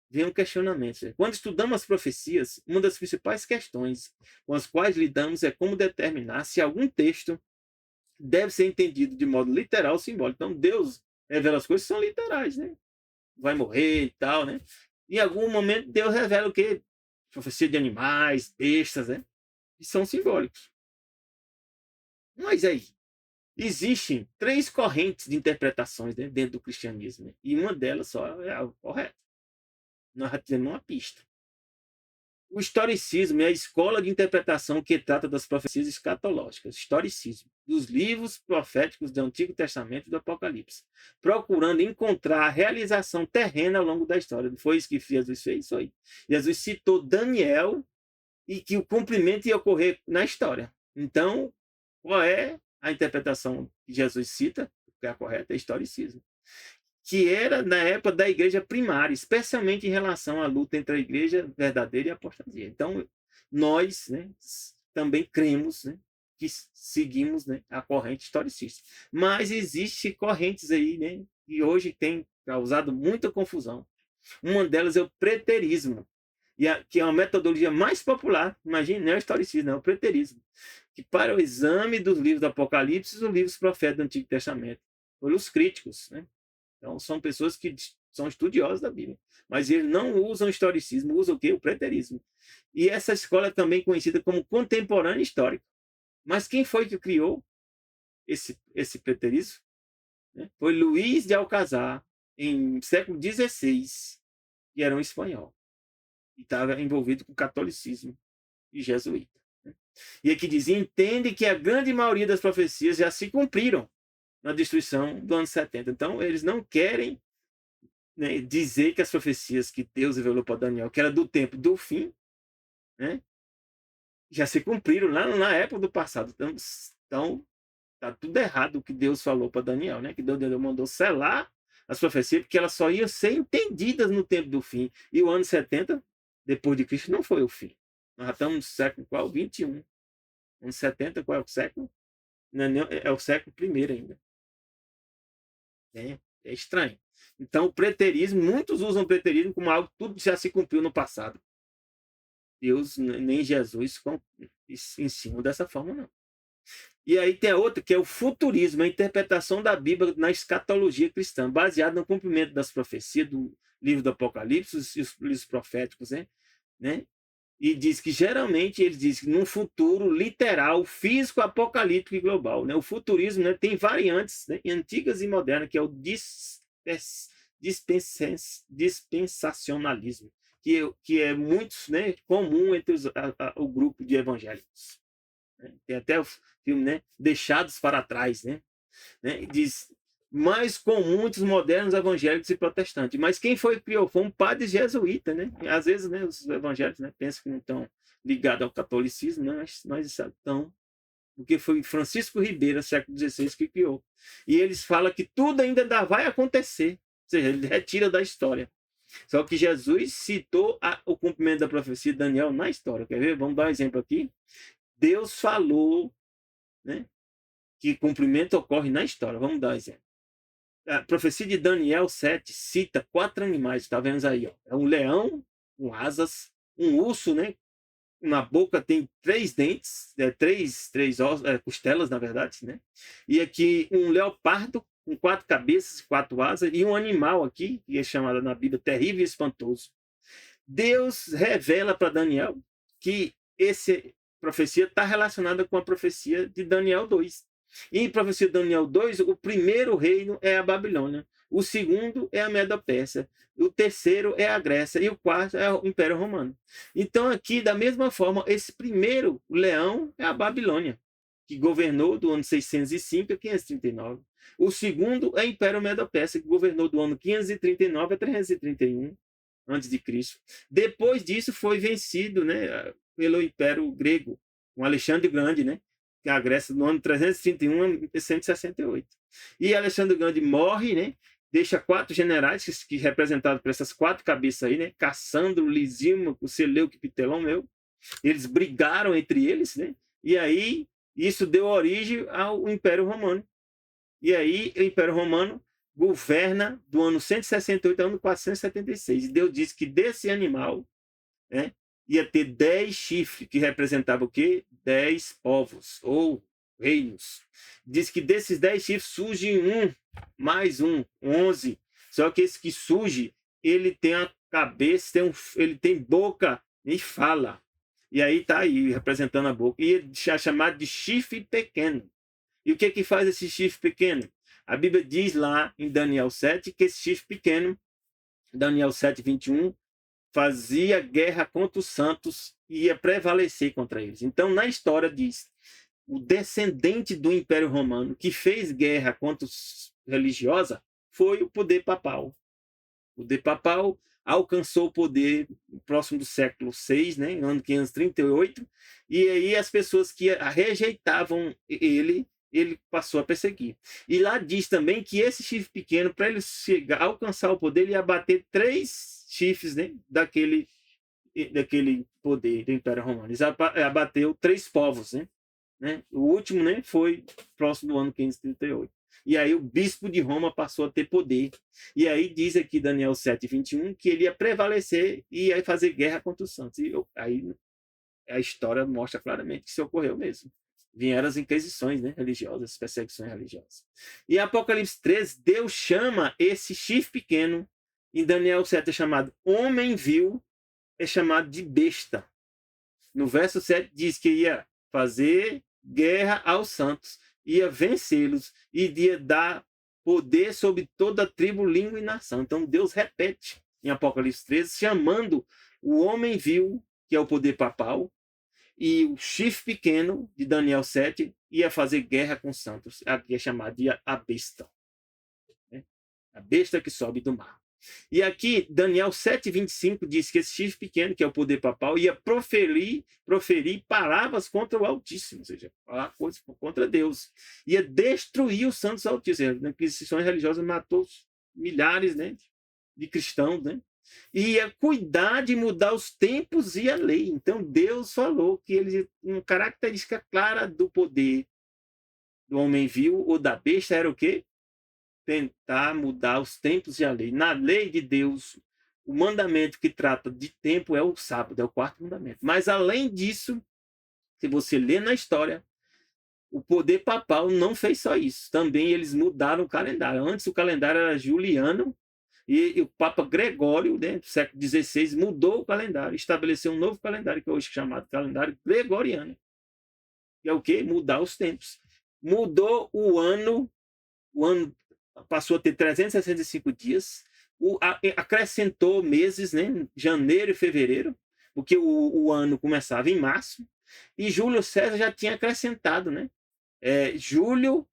Speaker 1: Vem um questionamento. Quando estudamos as profecias, uma das principais questões com as quais lidamos é como determinar se algum texto deve ser entendido de modo literal ou simbólico. Então, Deus revela as coisas que são literais, né? Vai morrer e tal, né? Em algum momento, Deus revela o quê? Profecia de animais, bestas, né? Que são simbólicos. Mas aí, existem 3 correntes de interpretações, né, dentro do cristianismo. Né? E uma delas só é a correta. Nós já temos uma pista. O historicismo é a escola de interpretação que trata das profecias escatológicas, historicismo, dos livros proféticos do Antigo Testamento e do Apocalipse, procurando encontrar a realização terrena ao longo da história. Não foi isso que Jesus fez? Isso aí. Jesus citou Daniel e que o cumprimento ia ocorrer na história. Então, qual é a interpretação que Jesus cita, que é a correta? É historicismo. Que era na época da igreja primária, especialmente em relação à luta entre a igreja verdadeira e a apostasia. Então, nós, né, também cremos, né, que seguimos, né, a corrente historicista. Mas existem correntes aí, né, que hoje tem causado muita confusão. Uma delas é o preterismo, que é uma metodologia mais popular, imagine, não é o historicismo, é o preterismo, que para o exame dos livros do Apocalipse e dos livros proféticos do Antigo Testamento, pelos críticos, né? Então, são pessoas que são estudiosas da Bíblia, mas eles não usam historicismo, usam o quê? O preterismo. E essa escola é também conhecida como contemporânea histórica. Mas quem foi que criou esse preterismo? Foi Luís de Alcazar, em século XVI, que era um espanhol. E estava envolvido com o catolicismo e jesuíta. E aqui diz, entende que a grande maioria das profecias já se cumpriram na destruição do ano 70. Então, eles não querem, né, dizer que as profecias que Deus revelou para Daniel, que era do tempo do fim, né, já se cumpriram lá na época do passado. Então tá tudo errado o que Deus falou para Daniel, né? Que Deus mandou selar as profecias, porque elas só iam ser entendidas no tempo do fim. E o ano 70, depois de Cristo, não foi o fim. Nós já estamos no século qual? 21. Ano 70, qual é o século? Não, é o século I ainda. É estranho. Então, o preterismo, muitos usam o preterismo como algo que tudo já se cumpriu no passado. Deus, nem Jesus ensinam dessa forma, não. E aí tem a outra, que é o futurismo, a interpretação da Bíblia na escatologia cristã, baseada no cumprimento das profecias do livro do Apocalipse e os livros proféticos, né? E diz que geralmente ele diz que num futuro literal, físico, apocalíptico e global, né? O futurismo, né, tem variantes, né, antigas e modernas, que é o dispensacionalismo, que é muito, né, comum entre o grupo de evangélicos. Tem até o filme, né, Deixados para Trás, né? Diz mais comum entre os modernos evangélicos e protestantes. Mas quem foi que criou? Foi um padre jesuíta, né? E, às vezes, né, os evangélicos, né, pensam que não estão ligados ao catolicismo, né? Mas estão, porque foi Francisco Ribeiro, século XVI, que criou. E eles falam que tudo ainda vai acontecer. Ou seja, ele retira da história. Só que Jesus citou o cumprimento da profecia de Daniel na história. Quer ver? Vamos dar um exemplo aqui. Deus falou, né, que cumprimento ocorre na história. Vamos dar um exemplo. A profecia de Daniel 7 cita 4 animais, está vendo aí? Ó. É um leão com asas, um urso, né? Na boca tem 3 dentes, 3 costelas, na verdade, né? E aqui um leopardo com 4 cabeças, 4 asas, e um animal aqui, que é chamado na Bíblia terrível e espantoso. Deus revela para Daniel que essa profecia está relacionada com a profecia de Daniel 2. E em profecia de Daniel 2, o primeiro reino é a Babilônia, o segundo é a Medo-Pérsia, o terceiro é a Grécia e o quarto é o Império Romano. Então aqui, da mesma forma, esse primeiro leão é a Babilônia, que governou do ano 605 a 539. O segundo é o Império Medo-Persa, que governou do ano 539 a 331 antes de Cristo. Depois disso foi vencido, né, pelo Império Grego, com Alexandre o Grande, né, que é a Grécia no ano 331 a 168. E Alexandre o Grande morre, né, deixa 4 generais que representados por essas 4 cabeças aí, né, Cassandro, Lisímaco, Seleuco e Ptolomeu. Eles brigaram entre eles, né, e aí isso deu origem ao Império Romano. E aí o Império Romano governa do ano 168 ao ano 476. E Deus disse que desse animal, né, ia ter 10 chifres, que representava o quê? 10 povos, ou reinos. Diz que desses 10 chifres surge mais 11. Só que esse que surge, ele tem a cabeça, ele tem boca e fala. E aí está aí, representando a boca. E ele é chamado de chifre pequeno. E o que faz esse chifre pequeno? A Bíblia diz lá em Daniel 7 que esse chifre pequeno, Daniel 7, 21, fazia guerra contra os santos e ia prevalecer contra eles. Então, na história diz, o descendente do Império Romano que fez guerra contra os religiosos foi o poder papal. O poder papal alcançou o poder próximo do século VI, né, ano 538, e aí as pessoas que rejeitavam ele passou a perseguir. E lá diz também que esse chifre pequeno, para ele chegar, alcançar o poder, ele ia bater 3 chifres, né, daquele poder do Império Romano. Ele abateu 3 povos, né? O último, né, foi próximo do ano 538. E aí o bispo de Roma passou a ter poder. E aí diz aqui Daniel 7:21 que ele ia prevalecer e ia fazer guerra contra os santos. E aí a história mostra claramente que isso ocorreu mesmo. Vieram as inquisições, né, religiosas, as perseguições religiosas. E em Apocalipse 13, Deus chama esse chifre pequeno, em Daniel 7 é chamado homem vil, é chamado de besta. No verso 7 diz que ia fazer guerra aos santos, ia vencê-los e ia dar poder sobre toda tribo, língua e nação. Então Deus repete em Apocalipse 13, chamando o homem vil, que é o poder papal, e o chifre pequeno de Daniel 7 ia fazer guerra com os santos. Aqui é chamado de a besta. Né? A besta que sobe do mar. E aqui, Daniel 7:25 diz que esse chifre pequeno, que é o poder papal, ia proferir palavras contra o Altíssimo, ou seja, falar coisas contra Deus. Ia destruir os santos altíssimos. As instituições religiosas matou milhares, né, de cristãos, né? E ia cuidar de mudar os tempos e a lei. Então, Deus falou que ele, uma característica clara do poder do homem vil ou da besta era o quê? Tentar mudar os tempos e a lei. Na lei de Deus, o mandamento que trata de tempo é o sábado, é o 4º mandamento. Mas, além disso, se você ler na história, o poder papal não fez só isso. Também eles mudaram o calendário. Antes o calendário era juliano, e o Papa Gregório, né, do século XVI, mudou o calendário, estabeleceu um novo calendário, que é hoje chamado calendário gregoriano. Que é o quê? Mudar os tempos. Mudou o ano passou a ter 365 dias, acrescentou meses, né, janeiro e fevereiro, porque o ano começava em março, e Júlio César já tinha acrescentado, né, julho,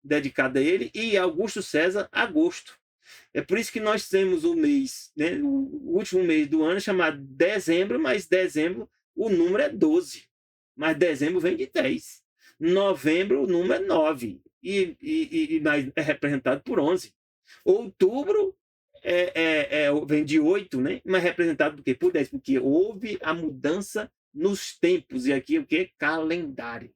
Speaker 1: dedicado a ele, e Augusto César, agosto. É por isso que nós temos o mês, né, o último mês do ano chamado dezembro, mas dezembro o número é 12, mas dezembro vem de 10. Novembro o número é 9 e é representado por 11. Outubro vem de 8, né, mas é representado por quê? Por 10, porque houve a mudança nos tempos, e aqui o que? Calendário.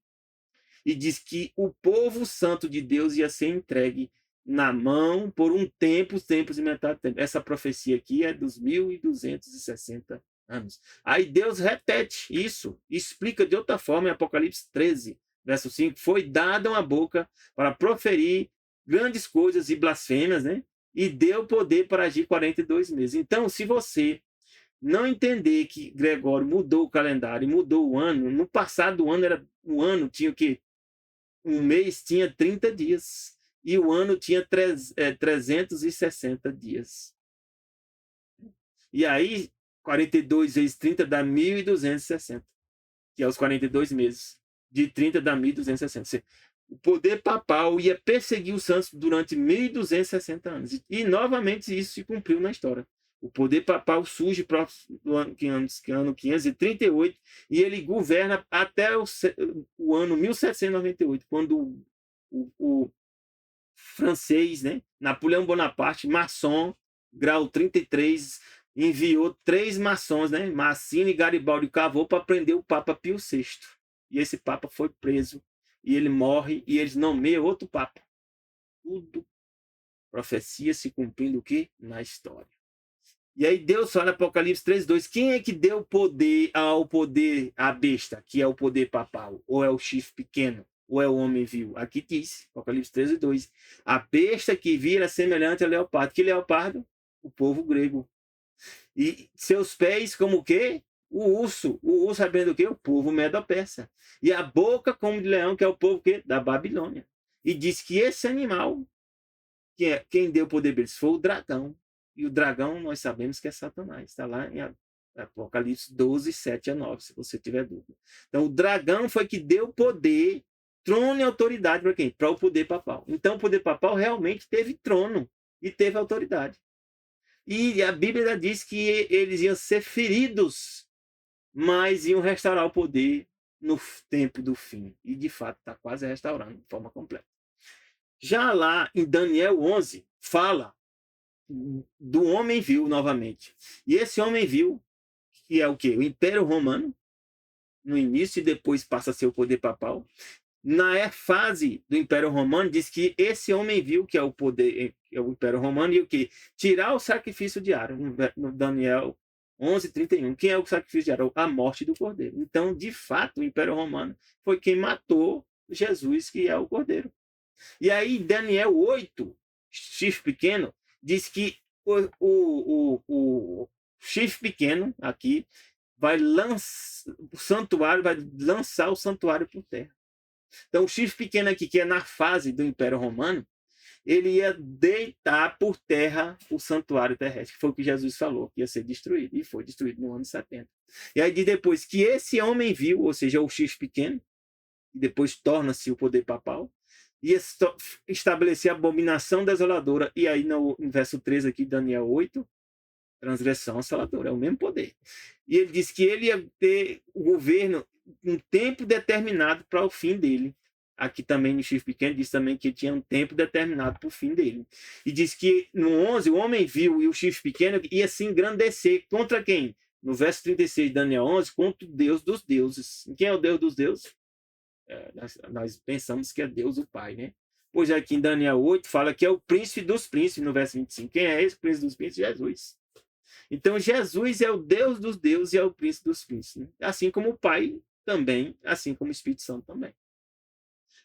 Speaker 1: E diz que o povo santo de Deus ia ser entregue na mão por um tempo, tempos e metade do tempo. Essa profecia aqui é dos 1260 anos. Aí Deus repete isso, explica de outra forma em Apocalipse 13, verso 5, foi dada uma boca para proferir grandes coisas e blasfêmias, né? E deu poder para agir 42 meses. Então, se você não entender que Gregório mudou o calendário, mudou o ano, no passado o ano tinha o quê? Um mês tinha 30 dias e o ano tinha 360 dias. E aí, 42 vezes 30 dá 1.260, que é os 42 meses. De 30 dá 1.260. O poder papal ia perseguir os santos durante 1.260 anos. E novamente isso se cumpriu na história. O poder papal surge próximo do ano 538 e ele governa até o ano 1798, quando o francês, né, Napoleão Bonaparte, maçom, grau 33, enviou 3 maçons, né, Massini, Garibaldi e Cavour, para prender o Papa Pio VI. E esse Papa foi preso, e ele morre, e eles nomeiam outro Papa. Tudo profecia se cumprindo o quê? Na história. E aí Deus fala, Apocalipse 3:2, quem é que deu poder à besta, que é o poder papal? Ou é o chifre pequeno? Ou é o homem vil? Aqui diz, Apocalipse 13:2, a besta que vira semelhante ao leopardo. Que leopardo? O povo grego. E seus pés como o quê? O urso sabendo o quê? O povo medo-persa. E a boca como de leão, que é o povo quê? Da Babilônia. E diz que esse animal, quem deu poder deles foi o dragão. E o dragão, nós sabemos que é Satanás. Está lá em Apocalipse 12, 7 a 9, se você tiver dúvida. Então, o dragão foi que deu poder, trono e autoridade para quem? Para o poder papal. Então, o poder papal realmente teve trono e teve autoridade. E a Bíblia diz que eles iam ser feridos, mas iam restaurar o poder no tempo do fim. E, de fato, está quase restaurando de forma completa. Já lá em Daniel 11, fala do homem vil novamente. E esse homem vil, que é o quê? O Império Romano, no início, e depois passa a ser o poder papal. Na fase do Império Romano, diz que esse homem vil, que é o poder, é o Império Romano, e o quê? Tirar o sacrifício diário, no Daniel 11:31. Quem é o sacrifício diário? A morte do Cordeiro. Então, de fato, o Império Romano foi quem matou Jesus, que é o Cordeiro. E aí, Daniel 8, chifre pequeno, diz que o chifre pequeno aqui vai lançar o santuário, vai lançar o santuário por terra. Então, o chifre pequeno aqui, que é na fase do Império Romano, ele ia deitar por terra o santuário terrestre, que foi o que Jesus falou, que ia ser destruído, e foi destruído no ano 70. E aí, depois que esse homem viu, ou seja, o chifre pequeno, e depois torna-se o poder papal, ia estabelecer a abominação desoladora, e aí no verso 13 aqui, Daniel 8, transgressão assoladora, é o mesmo poder. E ele disse que ele ia ter o governo um tempo determinado para o fim dele. Aqui também no chifre pequeno diz também que tinha um tempo determinado para o fim dele. E diz que no 11 o homem viu e o chifre pequeno ia se engrandecer contra quem? No verso 36 de Daniel 11, contra o Deus dos deuses. Quem é o Deus dos deuses? Nós pensamos que é Deus o Pai, né? Pois aqui em Daniel 8 fala que é o príncipe dos príncipes, no verso 25. Quem é esse príncipe dos príncipes? Jesus. Então, Jesus é o Deus dos deuses e é o príncipe dos príncipes. Né? Assim como o Pai também, assim como o Espírito Santo também.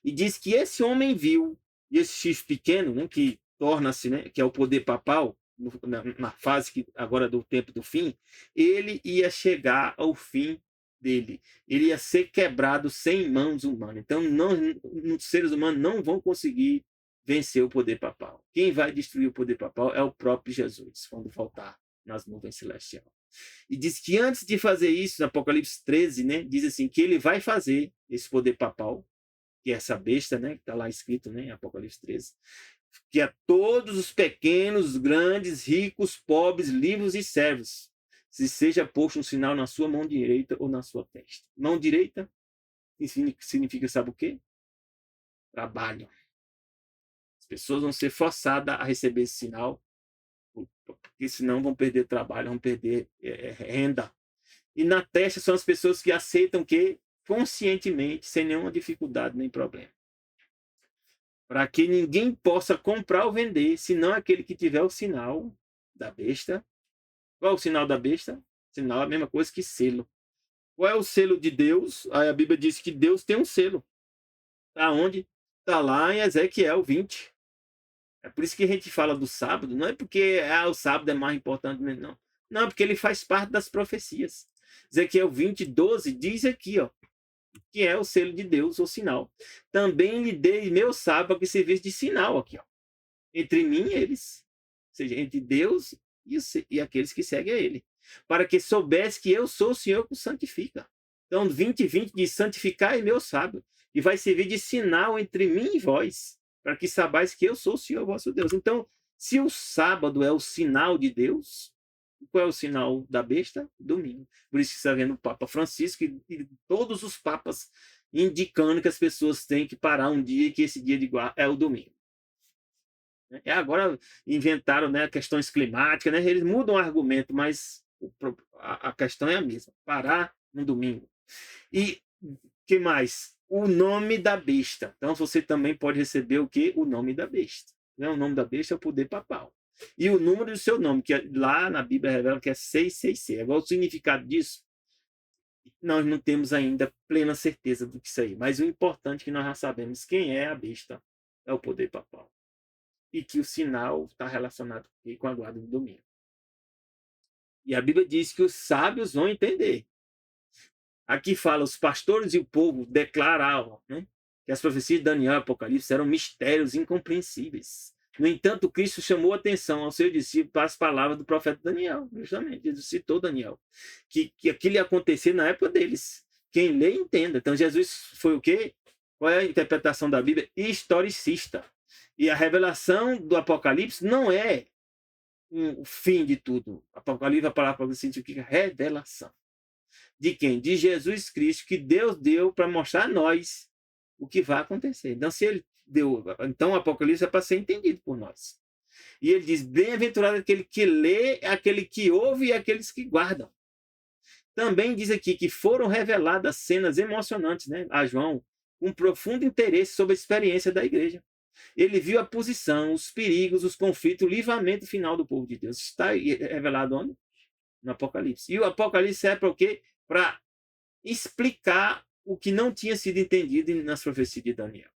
Speaker 1: E diz que esse homem viu, e esse chifre pequeno, né, que torna-se, né, que é o poder papal, na fase que, agora do tempo do fim, ele ia chegar ao fim dele. Ele ia ser quebrado sem mãos humanas. Então, os seres humanos não vão conseguir vencer o poder papal. Quem vai destruir o poder papal é o próprio Jesus, quando voltar nas nuvens celestiais. E diz que antes de fazer isso, no Apocalipse 13, né, diz assim, que ele vai fazer esse poder papal, que é essa besta, né, que está lá escrito, né, em Apocalipse 13, que a todos os pequenos, grandes, ricos, pobres, livres e servos, se seja posto um sinal na sua mão direita ou na sua testa. Mão direita significa, sabe o quê? Trabalho. As pessoas vão ser forçadas a receber esse sinal, porque senão vão perder trabalho, vão perder renda. E na testa são as pessoas que aceitam que conscientemente, sem nenhuma dificuldade nem problema. Para que ninguém possa comprar ou vender, senão aquele que tiver o sinal da besta. Qual é o sinal da besta? Sinal é a mesma coisa que selo. Qual é o selo de Deus? Aí a Bíblia diz que Deus tem um selo. Está onde? Está lá em Ezequiel 20. É por isso que a gente fala do sábado, não é porque o sábado é mais importante, não. Não, é porque ele faz parte das profecias. Ezequiel 20:12 diz aqui, ó, que é o selo de Deus, o sinal. Também lhe dei meu sábado que serviço de sinal aqui, ó, entre mim e eles. Ou seja, entre Deus e aqueles que seguem a ele. Para que soubesse que eu sou o Senhor que o santifica. Então, 20:20 diz, santificai meu sábado, e vai servir de sinal entre mim e vós, para que saibais que eu sou o Senhor vosso Deus. Então, se o sábado é o sinal de Deus, qual é o sinal da besta? Domingo. Por isso que está vendo o Papa Francisco e todos os papas indicando que as pessoas têm que parar um dia e que esse dia de guarda é o domingo. Agora inventaram, né, questões climáticas, né, eles mudam o argumento, mas a questão é a mesma. Parar no domingo. E que mais? O nome da besta. Então você também pode receber o quê? O nome da besta. Né? O nome da besta é o poder papal. E o número do seu nome, que lá na Bíblia revela que é 666. Agora, o significado disso, nós não temos ainda plena certeza do que isso aí. Mas o importante é que nós já sabemos quem é a besta, é o poder papal. E que o sinal está relacionado com a guarda do domingo. E a Bíblia diz que os sábios vão entender. Aqui fala, os pastores e o povo declaravam, né, que as profecias de Daniel e Apocalipse eram mistérios incompreensíveis. No entanto, Cristo chamou atenção ao seu discípulo para as palavras do profeta Daniel, justamente, ele citou Daniel, que aquilo ia acontecer na época deles. Quem lê, entenda. Então, Jesus foi o quê? Qual é a interpretação da Bíblia? Historicista. E a revelação do Apocalipse não é o fim de tudo. Apocalipse, a palavra significa revelação. De quem? De Jesus Cristo, que Deus deu para mostrar a nós o que vai acontecer. Então, se ele deu, então o Apocalipse é para ser entendido por nós. E ele diz: bem-aventurado aquele que lê, aquele que ouve e aqueles que guardam. Também diz aqui que foram reveladas cenas emocionantes, né, a João, com profundo interesse sobre a experiência da igreja. Ele viu a posição, os perigos, os conflitos, o livramento final do povo de Deus. Está revelado onde? No Apocalipse. E o Apocalipse é para o quê? Para explicar o que não tinha sido entendido nas profecias de Daniel.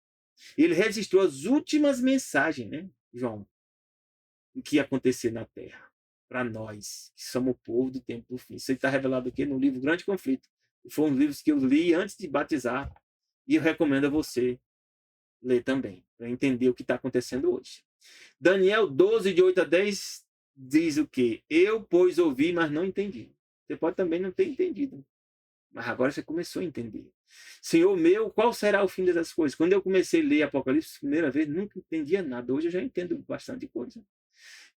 Speaker 1: Ele registrou as últimas mensagens, né, João, o que ia acontecer na Terra, para nós, que somos o povo do tempo do fim. Isso está revelado aqui no livro Grande Conflito. Foi um dos livros que eu li antes de batizar, e eu recomendo a você ler também, para entender o que está acontecendo hoje. Daniel 12, de 8 a 10, diz o quê? Eu, pois, ouvi, mas não entendi. Você pode também não ter entendido, mas agora você começou a entender. Senhor meu, qual será o fim dessas coisas? Quando eu comecei a ler Apocalipse, primeira vez, nunca entendia nada. Hoje eu já entendo bastante coisa.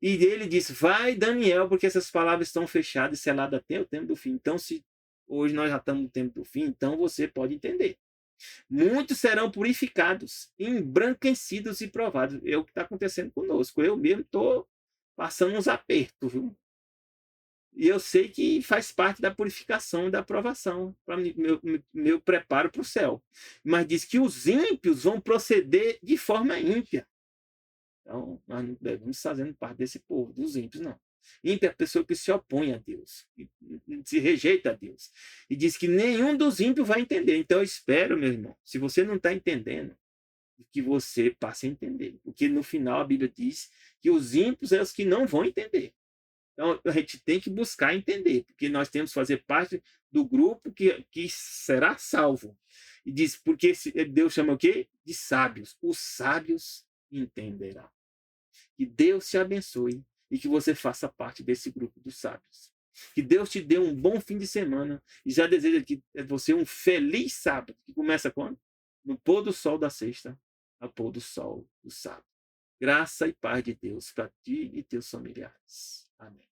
Speaker 1: E ele disse: vai, Daniel, porque essas palavras estão fechadas e seladas até o tempo do fim. Então, se hoje nós já estamos no tempo do fim, então você pode entender. Muitos serão purificados, embranquecidos e provados. É o que está acontecendo conosco. Eu mesmo estou passando uns apertos, viu? E eu sei que faz parte da purificação e da aprovação, para meu preparo para o céu. Mas diz que os ímpios vão proceder de forma ímpia. Então, nós não devemos fazendo parte desse povo, dos ímpios, não. Ímpio é a pessoa que se opõe a Deus, que se rejeita a Deus. E diz que nenhum dos ímpios vai entender. Então, eu espero, meu irmão, se você não está entendendo, que você passe a entender. Porque no final a Bíblia diz que os ímpios são os que não vão entender. Então, a gente tem que buscar entender, porque nós temos que fazer parte do grupo que será salvo. E diz, porque Deus chama o quê? De sábios. Os sábios entenderão. Que Deus te abençoe e que você faça parte desse grupo dos sábios. Que Deus te dê um bom fim de semana e já deseja que você um feliz sábado, que começa quando? No pôr do sol da sexta, ao pôr do sol do sábado. Graça e paz de Deus para ti e teus familiares. Amém.